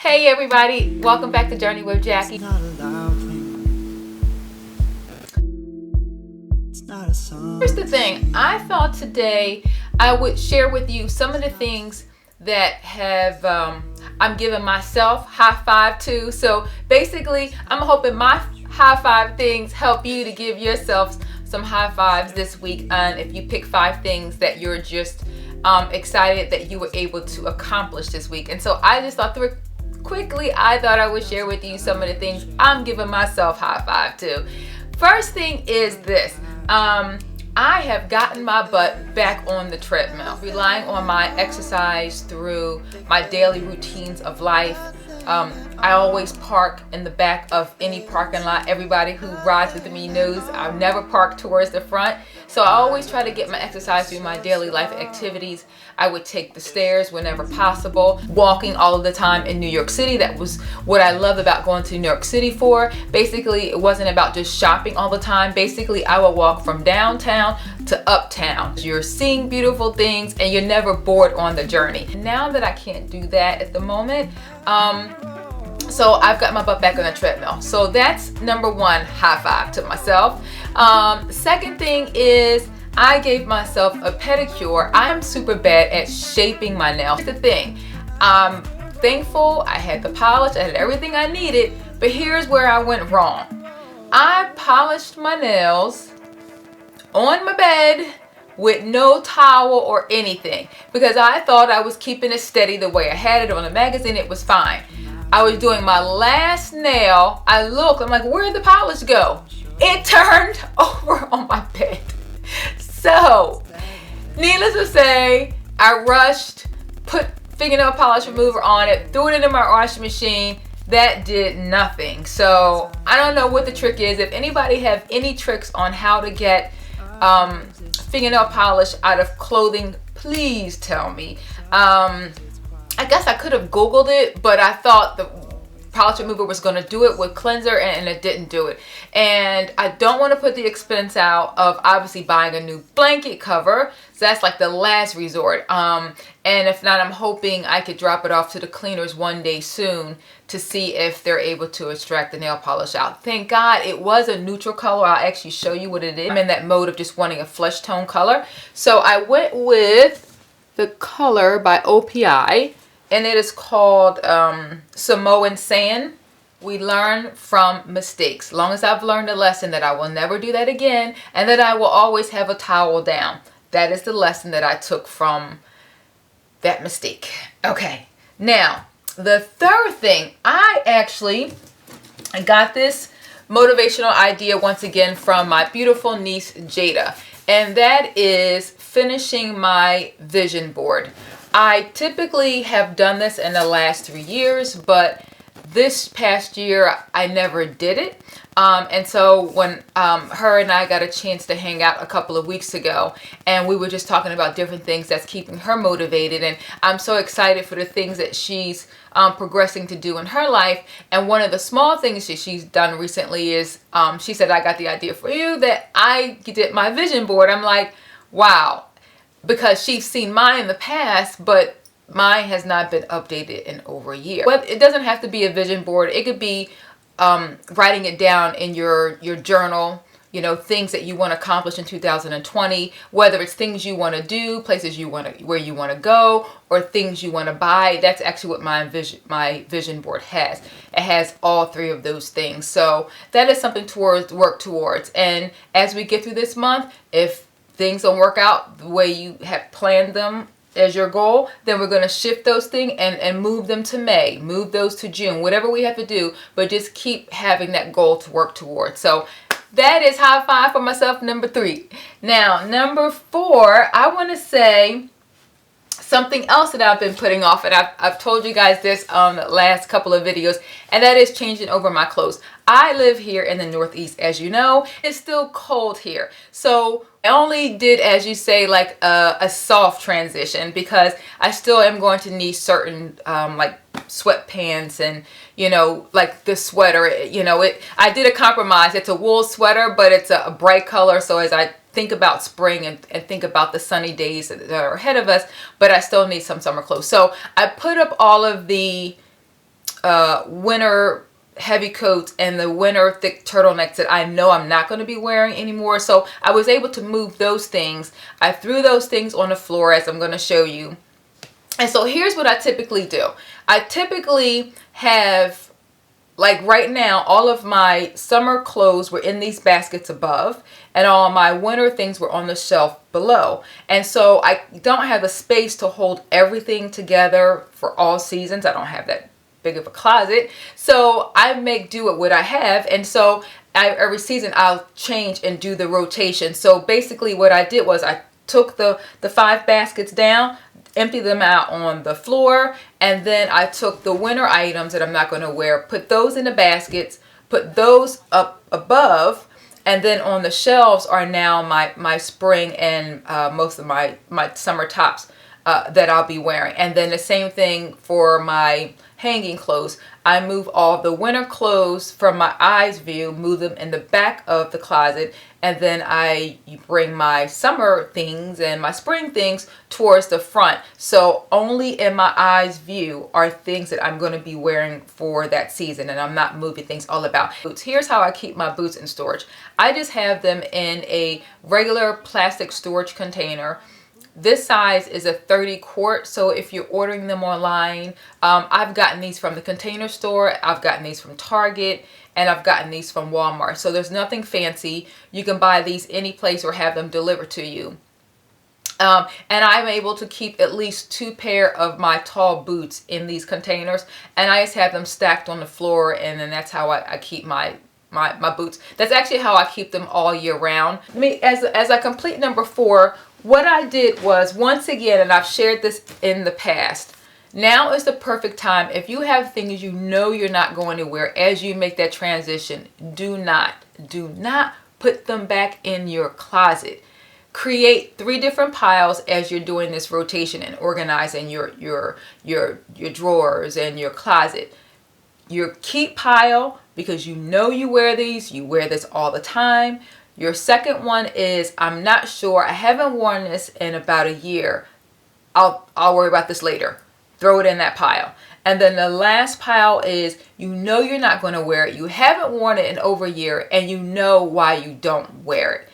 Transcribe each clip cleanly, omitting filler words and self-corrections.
Hey everybody, welcome back to Journey with Jackie. Here's the thing, I thought today I would share with you some of the things that have I'm giving myself high five to. So basically, I'm hoping my high five things help you to give yourself some high fives this week. And if you pick 5 things that you're just excited that you were able to accomplish this week. And so I just thought through quickly, I thought I would share with you some of the things I'm giving myself high five to. First thing is this. I have gotten my butt back on the treadmill, relying on my exercise through my daily routines of life. I always park in the back of any parking lot. Everybody who rides with me knows I never park towards the front. So I always try to get my exercise through my daily life activities. I would take the stairs whenever possible, walking all of the time in New York City. That was what I loved about going to New York City for. Basically, it wasn't about just shopping all the time. Basically, I would walk from downtown to uptown. You're seeing beautiful things and you're never bored on the journey. Now that I can't do that at the moment, so I've got my butt back on the treadmill. So that's number 1 high five to myself. Second thing is I gave myself a pedicure. I'm super bad at shaping my nails. The thing, I'm thankful I had the polish, I had everything I needed, but here's where I went wrong. I polished my nails on my bed with no towel or anything because I thought I was keeping it steady the way I had it on the magazine. It was fine. I was doing my last nail. I looked, I'm like, where'd the polish go? It turned over on my bed. So, needless to say, I rushed, put fingernail polish remover on it, threw it into my washing machine. That did nothing. So, I don't know what the trick is. If anybody have any tricks on how to get fingernail polish out of clothing, please tell me. I guess I could have Googled it, but I thought the polish remover was going to do it with cleanser and it didn't do it. And I don't want to put the expense out of obviously buying a new blanket cover. So that's like the last resort. And if not, I'm hoping I could drop it off to the cleaners one day soon to see if they're able to extract the nail polish out. Thank God it was a neutral color. I'll actually show you what it is. I'm in that mode of just wanting a flesh tone color. So I went with the color by OPI. And it is called Samoan Sand. We learn from mistakes. As long as I've learned a lesson that I will never do that again and that I will always have a towel down. That is the lesson that I took from that mistake. Okay, now the third thing, I got this motivational idea once again from my beautiful niece Jada. And that is finishing my vision board. I typically have done this in the last 3 years, but this past year I never did it. And so when her and I got a chance to hang out a couple of weeks ago, and we were just talking about different things that's keeping her motivated, and I'm so excited for the things that she's progressing to do in her life. And one of the small things that she's done recently is she said, I got the idea for you that I did my vision board. I'm like, wow. Because she's seen mine in the past, but mine has not been updated in over a year. But it doesn't have to be a vision board. It could be writing it down in your journal, you know, things that you want to accomplish in 2020, whether it's things you want to do, places you want to, where you want to go, or things you want to buy. That's actually what my vision board has. It has all 3 of those things. So that is something to work towards. And as we get through this month, if things don't work out the way you have planned them as your goal, then we're going to shift those things and move them to May, move those to June, whatever we have to do, but just keep having that goal to work towards. So that is high five for myself, number 3. Now, number 4, I want to say something else that I've been putting off, and I've told you guys this on the last couple of videos, and that is changing over my clothes. I live here in the Northeast, as you know. It's still cold here. So I only did, as you say, like a soft transition because I still am going to need certain like sweatpants and, you know, like the sweater, you know, I did a compromise. It's a wool sweater, but it's a bright color. So as I think about spring and think about the sunny days that are ahead of us, but I still need some summer clothes. So I put up all of the winter heavy coats and the winter thick turtlenecks that I know I'm not going to be wearing anymore. So I was able to move those things. I threw those things on the floor, as I'm going to show you. And so here's what I typically do. I typically have, like right now, all of my summer clothes were in these baskets above, and all my winter things were on the shelf below. And so I don't have the space to hold everything together for all seasons. I don't have that big of a closet. So I make do with what I have. And so every season I'll change and do the rotation. So basically what I did was I took the 5 baskets down, emptied them out on the floor, and then I took the winter items that I'm not going to wear, put those in the baskets, put those up above, and then on the shelves are now my spring and most of my summer tops that I'll be wearing. And then the same thing for my hanging clothes. I move all the winter clothes from my eyes view, move them in the back of the closet, and then I bring my summer things and my spring things towards the front. So only in my eyes view are things that I'm going to be wearing for that season, and I'm not moving things all about. Boots. Here's how I keep my boots in storage. I just have them in a regular plastic storage container. This size is a 30 quart, so if you're ordering them online, I've gotten these from the Container Store, I've gotten these from Target, and I've gotten these from Walmart. So there's nothing fancy. You can buy these any place or have them delivered to you. And I'm able to keep at least 2 pair of my tall boots in these containers, and I just have them stacked on the floor, and then that's how I keep my boots. That's actually how I keep them all year round. As I complete number 4, what I did was, once again, and I've shared this in the past, now is the perfect time. If you have things you know you're not going to wear as you make that transition, do not put them back in your closet. Create 3 different piles as you're doing this rotation and organizing your drawers and your closet. Your keep pile, because you know you wear these, you wear this all the time. Your second one is, I'm not sure, I haven't worn this in about a year. I'll worry about this later. Throw it in that pile. And then the last pile is, you know you're not going to wear it. You haven't worn it in over a year, and you know why you don't wear it.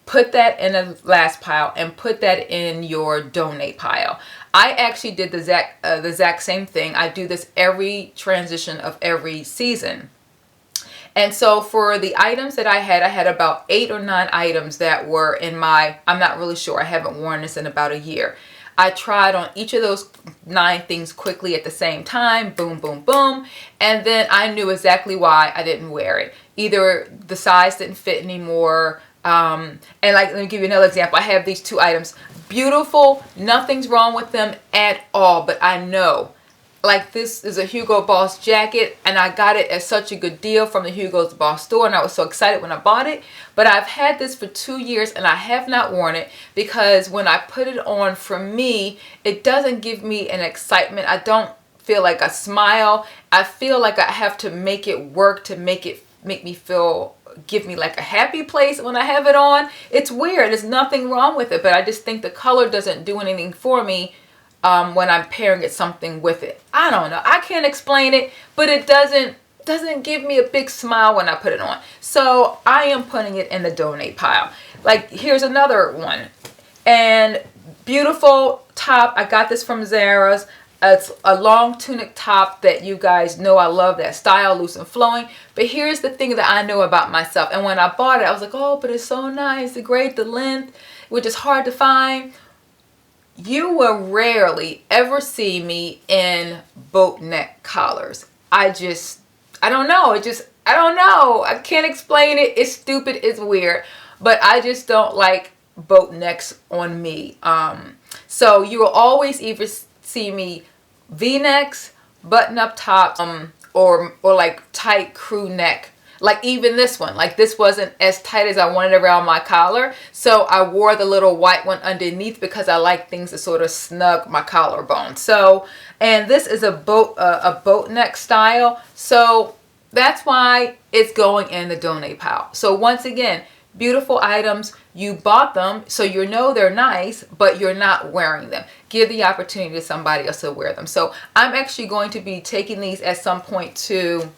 Put that in the last pile and put that in your donate pile. I actually did the exact same thing. I do this every transition of every season. And so for the items that I had about 8 or 9 items that were in my, I'm not really sure, I haven't worn this in about a year. I tried on each of those 9 things quickly at the same time, boom, boom, boom. And then I knew exactly why I didn't wear it. Either the size didn't fit anymore. And like, let me give you another example. I have these 2 items. Beautiful, nothing's wrong with them at all, but I know, like, this is a Hugo Boss jacket, and I got it at such a good deal from the Hugo Boss store, and I was so excited when I bought it. But I've had this for 2 years, and I have not worn it, because when I put it on, for me, it doesn't give me an excitement. I don't feel like a smile. I feel like I have to make it work to make me feel, give me like a happy place when I have it on. It's weird. There's nothing wrong with it, but I just think the color doesn't do anything for me when I'm pairing it something with it. I don't know. I can't explain it, but it doesn't give me a big smile when I put it on. So I am putting it in the donate pile. Like, here's another one. And beautiful top. I got this from Zara's. It's a long tunic top that you guys know I love that style, loose and flowing. But here's the thing that I know about myself. And when I bought it, I was like, oh, but it's so nice, it's great, the length, which is hard to find. You will rarely ever see me in boat neck collars. I don't know. I don't know. I can't explain it. It's stupid. It's weird. But I just don't like boat necks on me. So you will always either see me V-necks, button-up tops, or like tight crew neck. Like even this one, like this wasn't as tight as I wanted around my collar, so I wore the little white one underneath because I like things to sort of snug my collarbone. So, and this is a boat neck style, so that's why it's going in the donate pile. So once again, beautiful items. You bought them, so you know they're nice, but you're not wearing them. Give the opportunity to somebody else to wear them. So I'm actually going to be taking these at some point to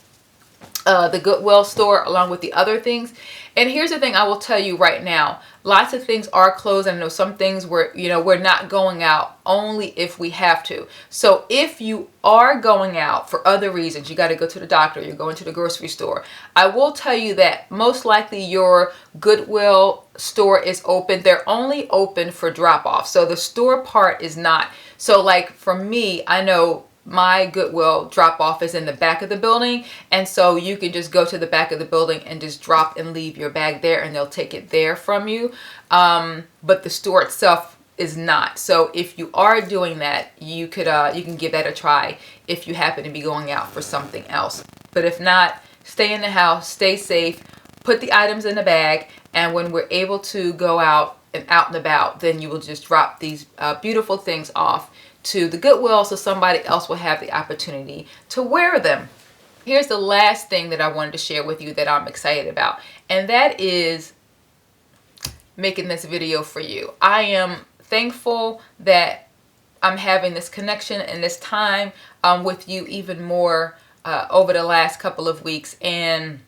the Goodwill store along with the other things. And here's the thing I will tell you right now, lots of things are closed. I know some things we're not going out only if we have to. So if you are going out for other reasons, you got to go to the doctor, you're going to the grocery store, I will tell you that most likely your Goodwill store is open. They're only open for drop off. So the store part is not. So like for me, I know my Goodwill drop off is in the back of the building, and so you can just go to the back of the building and just drop and leave your bag there, and they'll take it there from you. But the store itself is not. So if you are doing that, you can give that a try if you happen to be going out for something else. But if not, stay in the house, stay safe, put the items in the bag, and when we're able to go out and about, then you will just drop these beautiful things off to the Goodwill so somebody else will have the opportunity to wear them. Here's the last thing that I wanted to share with you that I'm excited about, and that is making this video for you. I am thankful that I'm having this connection and this time with you even more over the last couple of weeks, and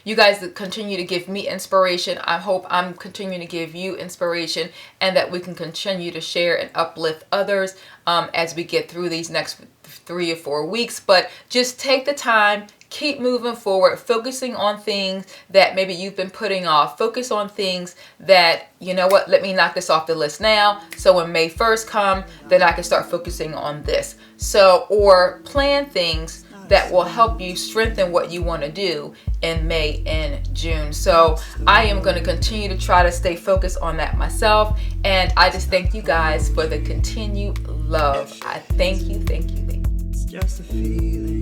you guys continue to give me inspiration. I hope I'm continuing to give you inspiration, and that we can continue to share and uplift others as we get through these next 3 or 4 weeks. But just take the time, keep moving forward, focusing on things that maybe you've been putting off. Focus on things that, you know what, let me knock this off the list now, so when May 1st come, then I can start focusing on this. So, or plan things that will help you strengthen what you want to do in May and June. So I am going to continue to try to stay focused on that myself. And I just thank you guys for the continued love. I thank you, thank you, thank you. It's just a feeling.